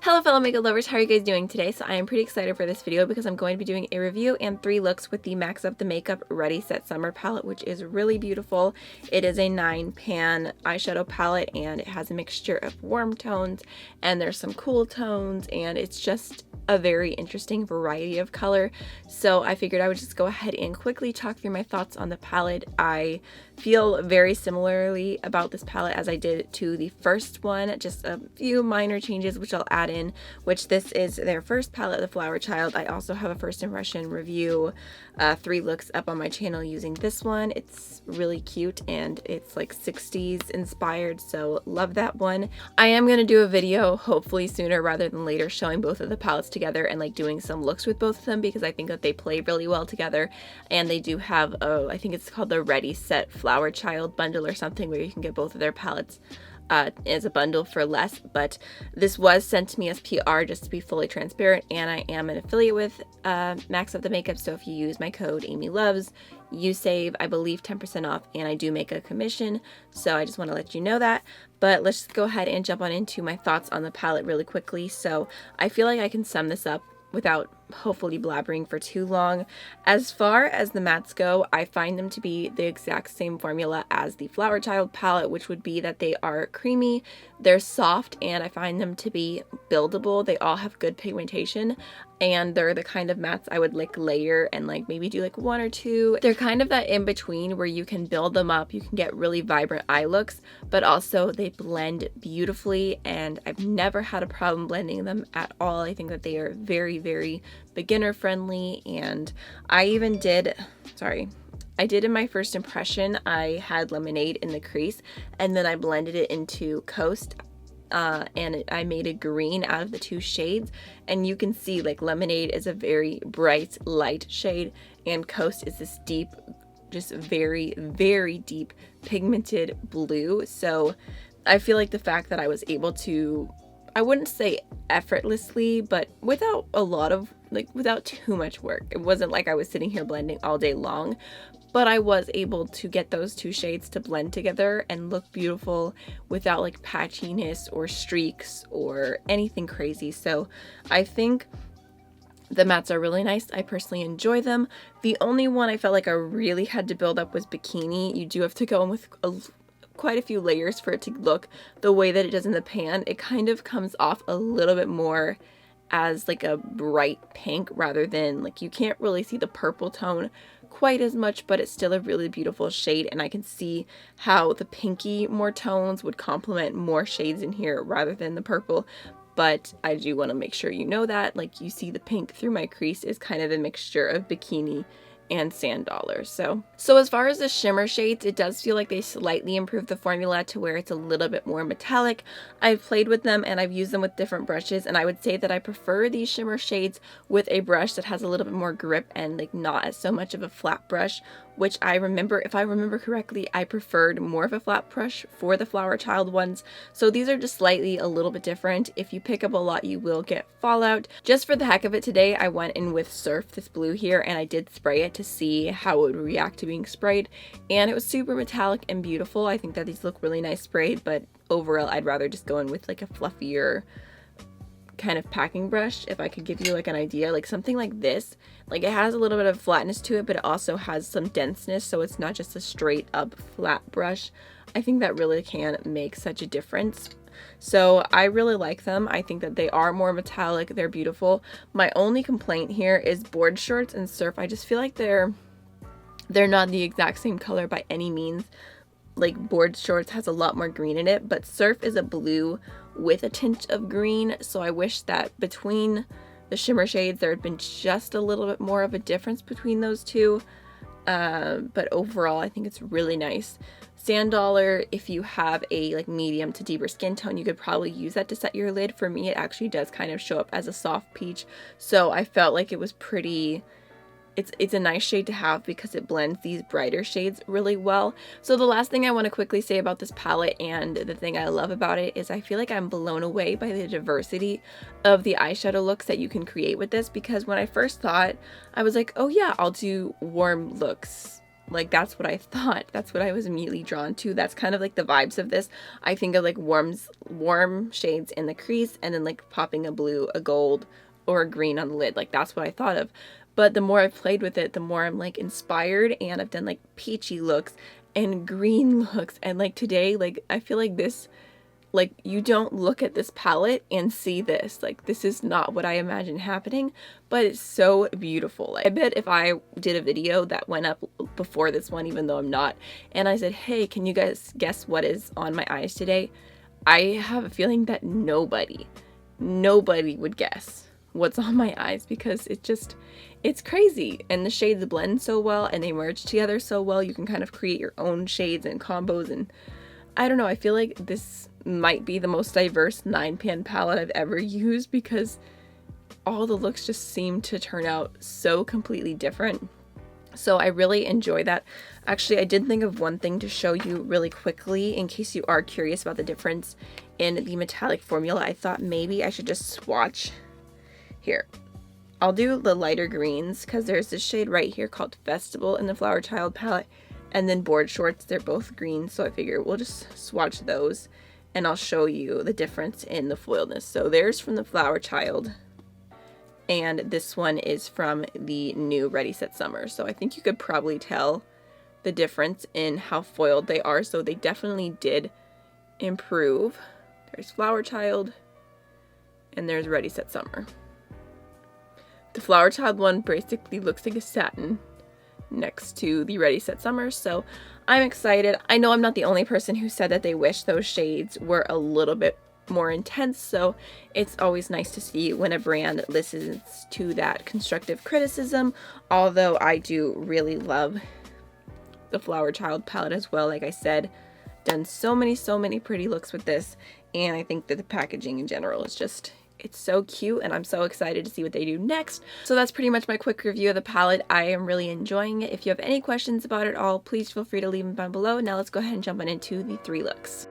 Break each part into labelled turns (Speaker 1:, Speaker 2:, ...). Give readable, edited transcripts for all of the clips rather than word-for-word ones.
Speaker 1: Hello fellow makeup lovers, how are you guys doing today? So I am pretty excited for this video because I'm going to be doing a review and 3 looks with the Max Up the Makeup Ready Set Summer palette, which is really beautiful. It is a 9-pan eyeshadow palette and it has a mixture of warm tones and there's some cool tones, and it's just a very interesting variety of color. So I figured I would just go ahead and quickly talk through my thoughts on the palette. I feel very similarly about this palette as I did to the first one, just a few minor changes which I'll add in, which this is their first palette, the Flower Child. I also have a first impression review, 3 looks up on my channel using this one. It's really cute and it's like 60s inspired, so love that one. I am going to do a video hopefully sooner rather than later showing both of the palettes together and like doing some looks with both of them, because I think that they play really well together, and they do have a, I think it's called the Ready Set Flower Child bundle or something, where you can get both of their palettes as a bundle for less. But this was sent to me as PR, just to be fully transparent, and I am an affiliate with Max Up the Makeup, so if you use my code AMYLOVES, you save, I believe, 10% off, and I do make a commission, so I just want to let you know that. But let's just go ahead and jump on into my thoughts on the palette really quickly. So I feel like I can sum this up without hopefully blabbering for too long. As far as the mattes go, I find them to be the exact same formula as the Flower Child palette, which would be that they are creamy, they're soft, and I find them to be buildable. They all have good pigmentation, and they're the kind of mattes I would like layer and like maybe do like 1 or 2. They're kind of that in between where you can build them up, you can get really vibrant eye looks, but also they blend beautifully, and I've never had a problem blending them at all. I think that they are very, very beginner friendly, and I even did, I did in my first impression, I had Lemonade in the crease and then I blended it into Coast, and I made a green out of the 2 shades, and you can see like Lemonade is a very bright light shade and Coast is this deep, just very, very deep pigmented blue. So I feel like the fact that I was able to, I wouldn't say effortlessly, but without a lot of, like without too much work. It wasn't like I was sitting here blending all day long, but I was able to get those 2 shades to blend together and look beautiful without like patchiness or streaks or anything crazy. So I think the mattes are really nice. I personally enjoy them. The only one I felt like I really had to build up was Bikini. You do have to go in with quite a few layers for it to look the way that it does in the pan. It kind of comes off a little bit more as like a bright pink rather than, like, you can't really see the purple tone quite as much, but it's still a really beautiful shade, and I can see how the pinky more tones would complement more shades in here rather than the purple. But I do want to make sure you know that, like, you see the pink through my crease is kind of a mixture of Bikini and Sand Dollar. So as far as the shimmer shades, it does feel like they slightly improved the formula to where it's a little bit more metallic. I've played with them and I've used them with different brushes, and I would say that I prefer these shimmer shades with a brush that has a little bit more grip and like not as so much of a flat brush, which I remember, if I remember correctly, I preferred more of a flat brush for the Flower Child ones. So these are just slightly a little bit different. If you pick up a lot, you will get fallout. Just for the heck of it today, I went in with Surf, this blue here, and I did spray it to see how it would react to being sprayed, and it was super metallic and beautiful. I think that these look really nice sprayed, but overall I'd rather just go in with like a fluffier kind of packing brush. If I could give you like an idea, like something like this, like it has a little bit of flatness to it, but it also has some denseness, so it's not just a straight up flat brush. I think that really can make such a difference. So I really like them. I think that they are more metallic, they're beautiful. My only complaint here is Board Shorts and Surf. I just feel like they're not the exact same color by any means. Like Board Shorts has a lot more green in it, but Surf is a blue with a tint of green, so I wish that between the shimmer shades there had been just a little bit more of a difference between those two. But overall I think it's really nice. Sand Dollar, if you have a like medium to deeper skin tone, you could probably use that to set your lid. For me, it actually does kind of show up as a soft peach, so I felt like it was pretty, it's a nice shade to have because it blends these brighter shades really well. So the last thing I want to quickly say about this palette, and the thing I love about it, is I feel like I'm blown away by the diversity of the eyeshadow looks that you can create with this, because when I first thought, I was like, oh yeah, I'll do warm looks Like, that's what I thought. That's what I was immediately drawn to. That's kind of like the vibes of this. I think of like warm shades in the crease, and then like popping a blue, a gold, or a green on the lid. Like, that's what I thought of. But the more I've played with it, the more I'm like inspired, and I've done like peachy looks and green looks. And like today, like I feel like this, like, you don't look at this palette and see this. Like, this is not what I imagined happening, but it's so beautiful. I bet if I did a video that went up before this one, even though I'm not, and I said, hey, can you guys guess what is on my eyes today? I have a feeling that nobody would guess what's on my eyes, because it's crazy. And the shades blend so well, and they merge together so well. You can kind of create your own shades and combos, and I don't know, I feel like this might be the most diverse 9-pan palette I've ever used, because all the looks just seem to turn out so completely different. So I really enjoy that. Actually, I did think of one thing to show you really quickly in case you are curious about the difference in the metallic formula. I thought maybe I should just swatch. Here, I'll do the lighter greens, because there's this shade right here called Festival in the Flower Child palette, and then Board Shorts. They're both green, so I figure we'll just swatch those, and I'll show you the difference in the foiledness. So there's from the Flower Child, and this one is from the new Ready Set Summer. So I think you could probably tell the difference in how foiled they are. So they definitely did improve. There's Flower Child, and there's Ready Set Summer. The Flower Child one basically looks like a satin next to the Ready Set Summer, so I'm excited. I know I'm not the only person who said that they wish those shades were a little bit more intense, so it's always nice to see when a brand listens to that constructive criticism, although I do really love the Flower Child palette as well. Like I said, done so many pretty looks with this, and I think that the packaging in general is just, it's so cute, and I'm so excited to see what they do next. So that's pretty much my quick review of the palette. I am really enjoying it. If you have any questions about it all, please feel free to leave them down below. Now let's go ahead and jump on into the 3 looks.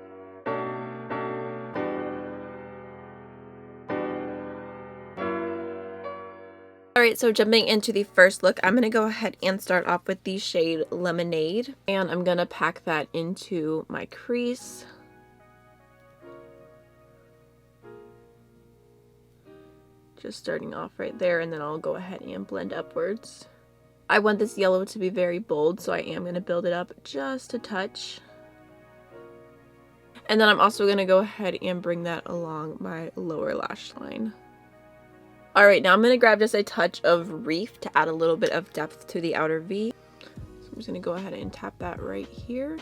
Speaker 1: Alright, so jumping into the first look, I'm going to go ahead and start off with the shade Lemonade, and I'm going to pack that into my crease. Just starting off right there, and then I'll go ahead and blend upwards. I want this yellow to be very bold, so I am going to build it up just a touch. And then I'm also going to go ahead and bring that along my lower lash line. Alright, now I'm going to grab just a touch of Reef to add a little bit of depth to the outer V. So I'm just going to go ahead and tap that right here.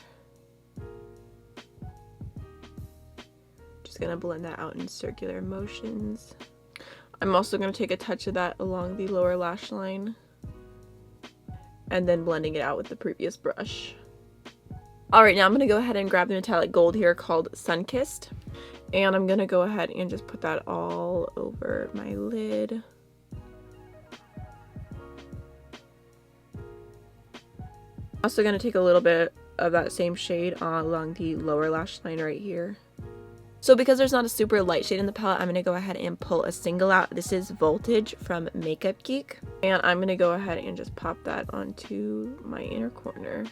Speaker 1: Just going to blend that out in circular motions. I'm also going to take a touch of that along the lower lash line, and then blending it out with the previous brush. Alright, now I'm going to go ahead and grab the metallic gold here called Sunkissed, and I'm going to go ahead and just put that all over my lid. I'm also going to take a little bit of that same shade along the lower lash line right here. So because there's not a super light shade in the palette, I'm going to go ahead and pull a single out. This is Voltage from Makeup Geek. And I'm going to go ahead and just pop that onto my inner corner.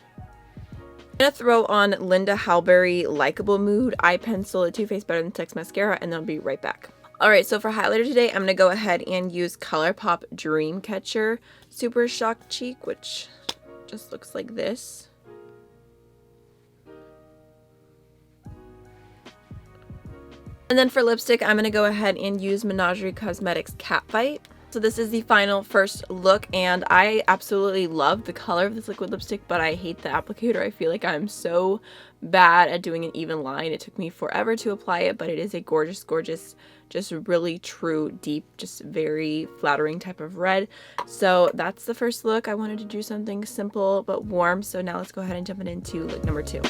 Speaker 1: I'm going to throw on Linda Howberry Likeable Mood Eye Pencil, a Too Faced Better Than Sex Mascara, and then I'll be right back. Alright, so for highlighter today, I'm going to go ahead and use Colourpop Dreamcatcher Super Shock Cheek, which just looks like this. And then for lipstick, I'm going to go ahead and use Menagerie Cosmetics Catfight. So this is the final first look, and I absolutely love the color of this liquid lipstick, but I hate the applicator. I feel like I'm so bad at doing an even line. It took me forever to apply it, but it is a gorgeous, gorgeous, just really true, deep, just very flattering type of red. So that's the first look. I wanted to do something simple but warm, so now let's go ahead and jump into look number 2.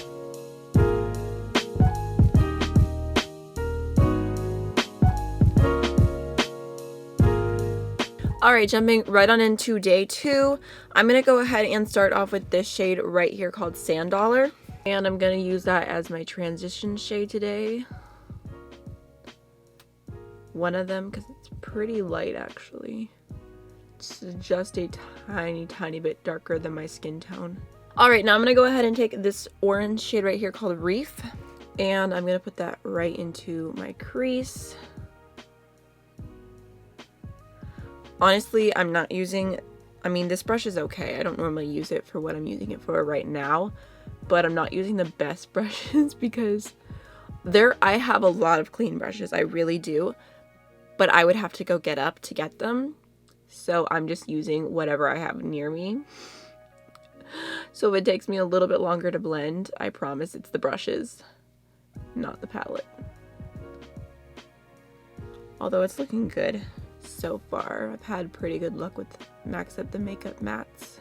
Speaker 1: Alright, jumping right on into day 2, I'm going to go ahead and start off with this shade right here called Sand Dollar. And I'm going to use that as my transition shade today. One of them, because it's pretty light actually. It's just a tiny bit darker than my skin tone. Alright, now I'm going to go ahead and take this orange shade right here called Reef, and I'm going to put that right into my crease. Honestly, I'm not using, I mean, this brush is okay. I don't normally use it for what I'm using it for right now, but I'm not using the best brushes because I have a lot of clean brushes, I really do, but I would have to go get up to get them, so I'm just using whatever I have near me. So if it takes me a little bit longer to blend, I promise it's the brushes, not the palette. Although it's looking good so far. I've had pretty good luck with Max Up the Makeup mattes.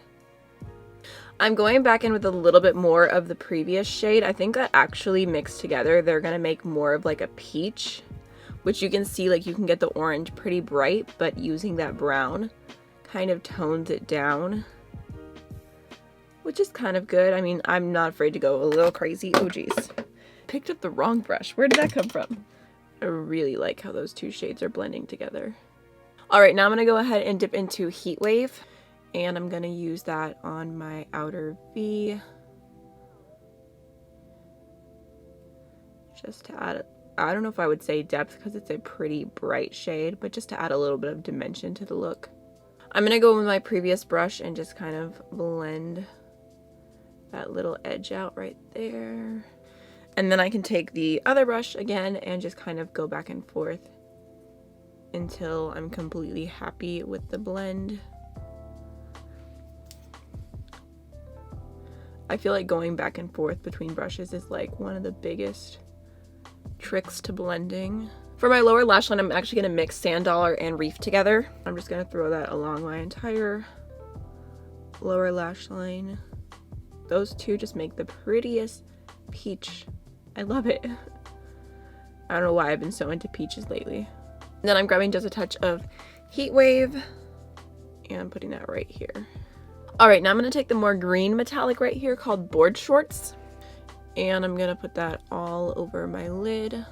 Speaker 1: I'm going back in with a little bit more of the previous shade. I think that actually mixed together, they're gonna make more of like a peach, which you can see, like you can get the orange pretty bright, but using that brown kind of tones it down, which is kind of good. I mean, I'm not afraid to go a little crazy. Oh geez, picked up the wrong brush. Where did that come from? I really like how those two shades are blending together. All right, now I'm gonna go ahead and dip into Heat Wave, and I'm gonna use that on my outer V, just to add, I don't know if I would say depth because it's a pretty bright shade, but just to add a little bit of dimension to the look. I'm gonna go with my previous brush and just kind of blend that little edge out right there. And then I can take the other brush again and just kind of go back and forth until I'm completely happy with the blend. I feel like going back and forth between brushes is like one of the biggest tricks to blending. For my lower lash line, I'm actually going to mix Sand Dollar and Reef together. I'm just going to throw that along my entire lower lash line. Those two just make the prettiest peach. I love it. I don't know why I've been so into peaches lately. And then I'm grabbing just a touch of Heat Wave and putting that right here. Alright, now I'm going to take the more green metallic right here called Board Shorts, and I'm going to put that all over my lid.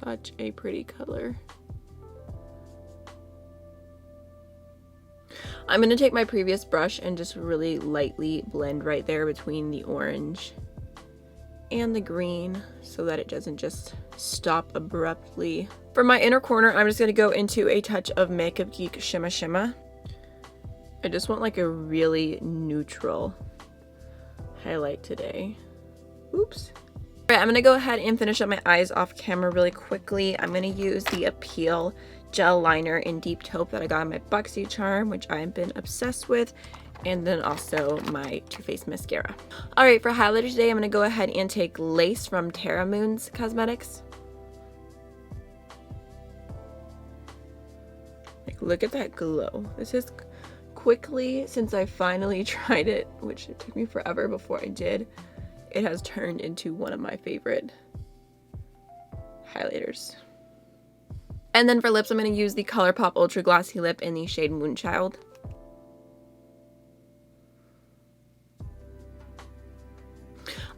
Speaker 1: Such a pretty color. I'm going to take my previous brush and just really lightly blend right there between the orange and the green so that it doesn't just stop abruptly. For my inner corner, I'm just going to go into a touch of Makeup Geek Shimma Shimma. I just want like a really neutral highlight today. Oops. Alright, I'm going to go ahead and finish up my eyes off camera really quickly. I'm going to use the Appeal gel liner in Deep Taupe that I got in my BoxyCharm, which I've been obsessed with, and then also my Too Faced mascara. Alright, for highlighter today, I'm going to go ahead and take Lace from Terra Moons Cosmetics. Like, look at that glow. This is quickly, since I finally tried it, which it took me forever before I did, it has turned into one of my favorite highlighters. And then for lips, I'm going to use the Colourpop Ultra Glossy Lip in the shade Moonchild.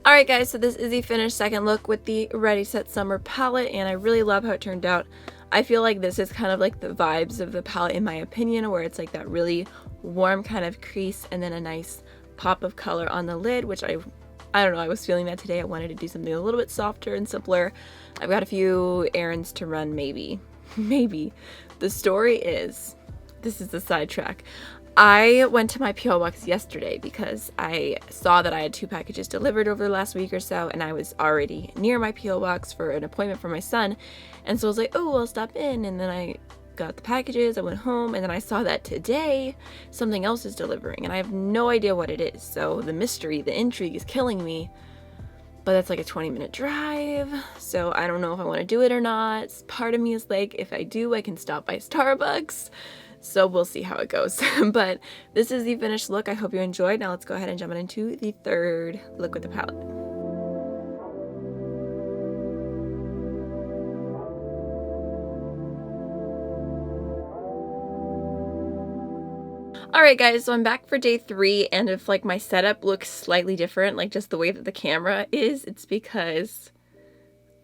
Speaker 1: Alright guys, so this is the finished second look with the Ready Set Summer palette, and I really love how it turned out. I feel like this is kind of like the vibes of the palette in my opinion, where it's like that really warm kind of crease and then a nice pop of color on the lid, which I don't know, I was feeling that today. I wanted to do something a little bit softer and simpler. I've got a few errands to run, maybe. Maybe. The story is, this is the sidetrack. I went to my P.O. box yesterday because I saw that I had 2 packages delivered over the last week or so, and I was already near my P.O. box for an appointment for my son. And so I was like, oh, I'll stop in. And then I got the packages, I went home, and then I saw that today something else is delivering, and I have no idea what it is. So the mystery, the intrigue is killing me. But that's like a 20-minute drive, so I don't know if I want to do it or not. Part of me is like, if I do, I can stop by Starbucks. So we'll see how it goes. But this is the finished look. I hope you enjoyed. Now let's go ahead and jump into the third look with the palette. Alright guys, so I'm back for day 3, and if like my setup looks slightly different, like just the way that the camera is, it's because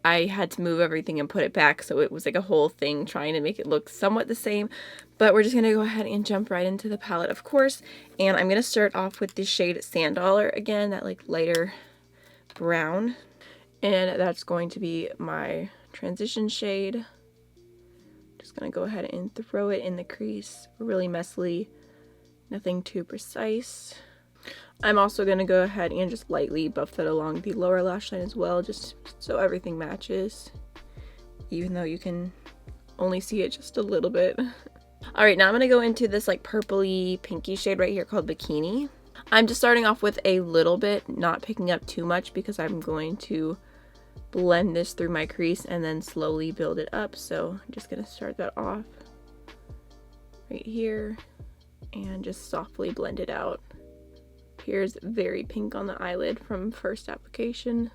Speaker 1: I had to move everything and put it back, so it was like a whole thing trying to make it look somewhat the same. But we're just going to go ahead and jump right into the palette, of course. And I'm going to start off with the shade Sand Dollar again, that like lighter brown. And that's going to be my transition shade. Just going to go ahead and throw it in the crease really messily, nothing too precise. I'm also going to go ahead and just lightly buff that along the lower lash line as well, just so everything matches, even though you can only see it just a little bit. Alright, now I'm going to go into this like purpley pinky shade right here called Bikini. I'm just starting off with a little bit, not picking up too much, because I'm going to blend this through my crease and then slowly build it up. So I'm just going to start that off right here and just softly blend it out. Appears very pink on the eyelid from first application.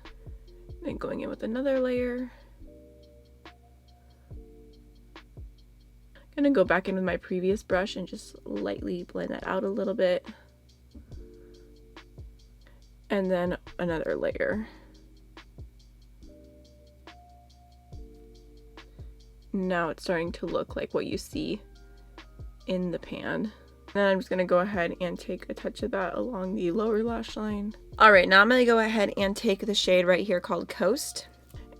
Speaker 1: Then going in with another layer. I'm gonna go back in with my previous brush and just lightly blend that out a little bit. And then another layer. Now it's starting to look like what you see in the pan. Then I'm just going to go ahead and take a touch of that along the lower lash line. Alright, now I'm going to go ahead and take the shade right here called Coast.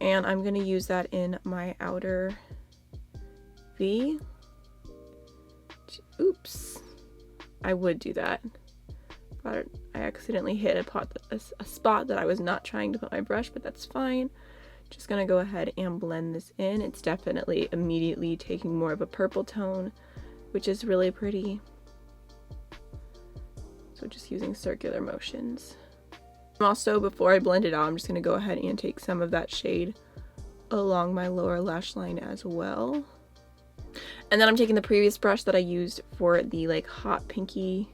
Speaker 1: And I'm going to use that in my outer V. Oops. I would do that, but I accidentally hit a spot that I was not trying to put my brush, but that's fine. Just going to go ahead and blend this in. It's definitely immediately taking more of a purple tone, which is really pretty. So just using circular motions. Also, before I blend it out, I'm just going to go ahead and take some of that shade along my lower lash line as well. And then I'm taking the previous brush that I used for the like hot pinky,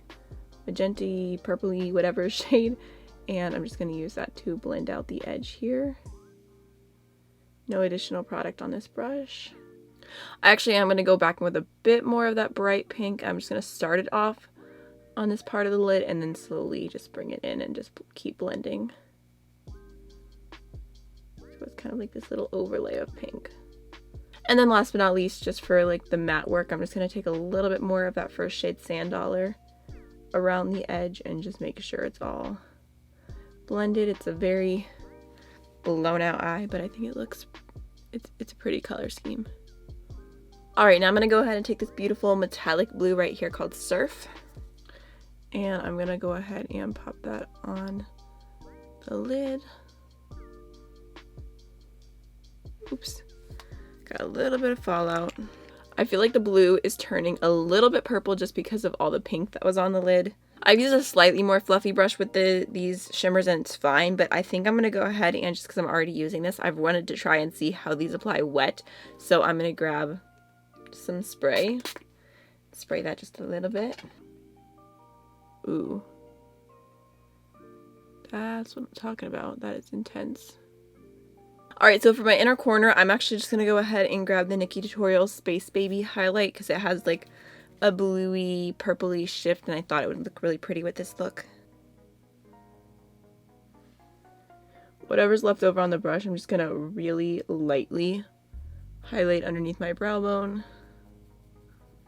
Speaker 1: magenta, purpley, whatever shade, and I'm just going to use that to blend out the edge here. No additional product on this brush. Actually, I'm going to go back with a bit more of that bright pink. I'm just going to start it off on this part of the lid and then slowly just bring it in and just keep blending. So it's kind of like this little overlay of pink. And then last but not least, just for like the matte work, I'm just going to take a little bit more of that first shade Sand Dollar around the edge and just make sure it's all blended. It's a very blown out eye, but I think it's a pretty color scheme. Alright, now I'm going to go ahead and take this beautiful metallic blue right here called Surf. And I'm going to go ahead and pop that on the lid. Oops. Got a little bit of fallout. I feel like the blue is turning a little bit purple just because of all the pink that was on the lid. I've used a slightly more fluffy brush with these shimmers and it's fine, but I think I'm going to go ahead and just because I'm already using this, I've wanted to try and see how these apply wet. So I'm going to grab some spray. Spray that just a little bit. Ooh. That's what I'm talking about. That is intense. Alright, so for my inner corner, I'm actually just going to go ahead and grab the Nikkie Tutorials Space Baby highlight because it has like a bluey, purpley shift and I thought it would look really pretty with this look. Whatever's left over on the brush, I'm just going to really lightly highlight underneath my brow bone.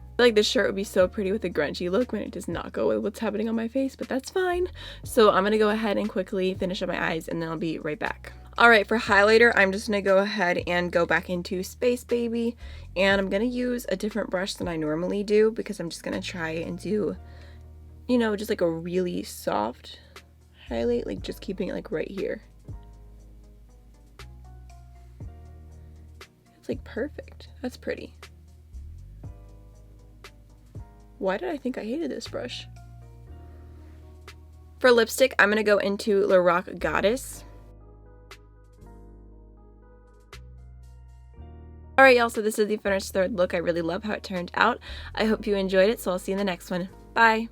Speaker 1: I feel like this shirt would be so pretty with a grungy look when it does not go with what's happening on my face, but that's fine. So I'm going to go ahead and quickly finish up my eyes and then I'll be right back. Alright, for highlighter, I'm just going to go ahead and go back into Space Baby, and I'm going to use a different brush than I normally do because I'm just going to try and do, you know, just like a really soft highlight, like just keeping it like right here. It's like perfect. That's pretty. Why did I think I hated this brush? For lipstick, I'm going to go into Le Rock Goddess. Alright y'all, so this is the finished third look. I really love how it turned out. I hope you enjoyed it, so I'll see you in the next one. Bye!